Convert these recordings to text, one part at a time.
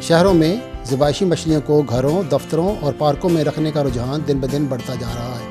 शहरों में ज़बाइशी मछलियों को घरों, दफ्तरों और पार्कों में रखने का रुझान दिन ब दिन बढ़ता जा रहा है।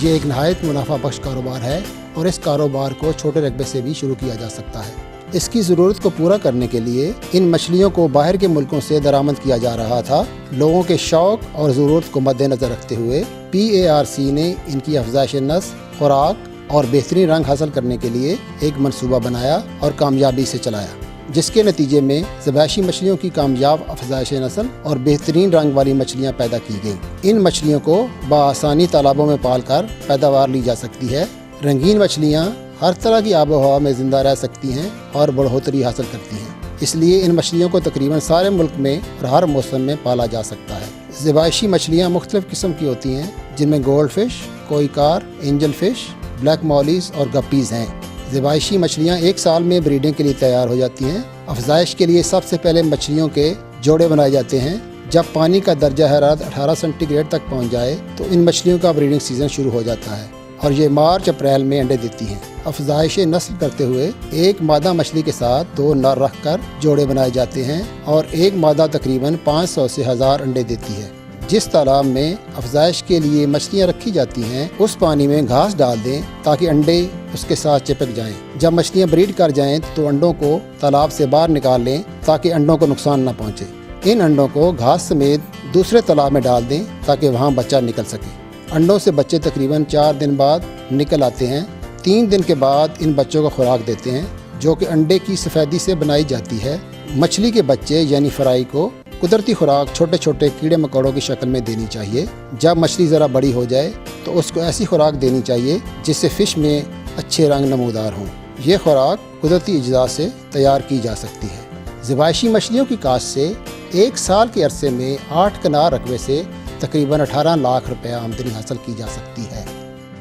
ये एक नहायत मुनाफा बख्श कारोबार है और इस कारोबार को छोटे रकबे से भी शुरू किया जा सकता है। इसकी ज़रूरत को पूरा करने के लिए इन मछलियों को बाहर के मुल्कों से दरामद किया जा रहा था। लोगों के शौक़ और ज़रूरत को मद्देनज़र रखते हुए PARC ने इनकी अफज़ाइश नस्ल, खुराक और बेहतरीन रंग हासिल करने के लिए एक मंसूबा बनाया और कामयाबी से चलाया, जिसके नतीजे में ज़बाइशी मछलियों की कामयाब अफज़ाइश नस्ल और बेहतरीन रंग वाली मछलियाँ पैदा की गईं। इन मछलियों को बआसानी तालाबों में पाल कर पैदावार ली जा सकती है। रंगीन मछलियाँ हर तरह की आबो हवा में ज़िंदा रह सकती हैं और बढ़ोतरी हासिल करती हैं। इसलिए इन मछलियों को तकरीबन सारे मुल्क में और हर मौसम में पाला जा सकता है। ज़बाइशी मछलियाँ मुख्तलिफ़ किस्म की होती हैं, जिनमें गोल्ड फिश, कोई car, angel fish, black mollies और गप्पीज़ हैं। ज़बाइशी मछलियाँ एक साल में ब्रीडिंग के लिए तैयार हो जाती हैं। अफज़ाइश के लिए सबसे पहले मछलियों के जोड़े बनाए जाते हैं। जब पानी का दर्जा हरारत 18 सेंटीग्रेड तक पहुँच जाए तो इन मछलियों का ब्रीडिंग सीज़न शुरू हो जाता है और ये मार्च-अप्रैल में अंडे देती हैं। अफज़ाइश नस्ल करते हुए एक मादा मछली के साथ 2 नर रखकर जोड़े बनाए जाते हैं और एक मादा तकरीबन 500 से 1000 अंडे देती है। जिस तालाब में अफज़ाइश के लिए मछलियाँ रखी जाती हैं उस पानी में घास डाल दें ताकि अंडे उसके साथ चिपक जाएं। जब मछलियाँ ब्रीड कर जाएं तो अंडों को तालाब से बाहर निकाल लें ताकि अंडों को नुकसान न पहुँचे। इन अंडों को घास समेत दूसरे तालाब में डाल दें ताकि वहाँ बच्चा निकल सके। अंडों से बच्चे तकरीबन 4 दिन बाद निकल आते हैं। 3 दिन के बाद इन बच्चों को खुराक देते हैं, जो कि अंडे की सफ़ेदी से बनाई जाती है। मछली के बच्चे यानी फ्राई को कुदरती खुराक छोटे छोटे कीड़े मकोड़ों की शक्ल में देनी चाहिए। जब मछली ज़रा बड़ी हो जाए तो उसको ऐसी खुराक देनी चाहिए जिससे फ़िश में अच्छे रंग नमूदार हों। ये खुराक कुदरती अज्जा से तैयार की जा सकती है। ज़बाइशी मछलियों की काश्त से 1 साल के अरसे में 8 कनार रकबे से तकरीबन 18 लाख रुपए आमदनी हासिल की जा सकती है।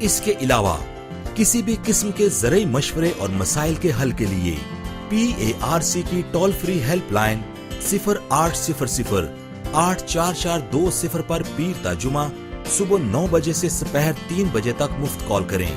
इसके अलावा किसी भी किस्म के ज़रूरी मशवरे और मसाइल के हल के लिए PARC की टोल फ्री हेल्पलाइन 0800 8442 पर पीर ता जुमा सुबह 9 बजे से दोपहर 3 बजे तक मुफ्त कॉल करें।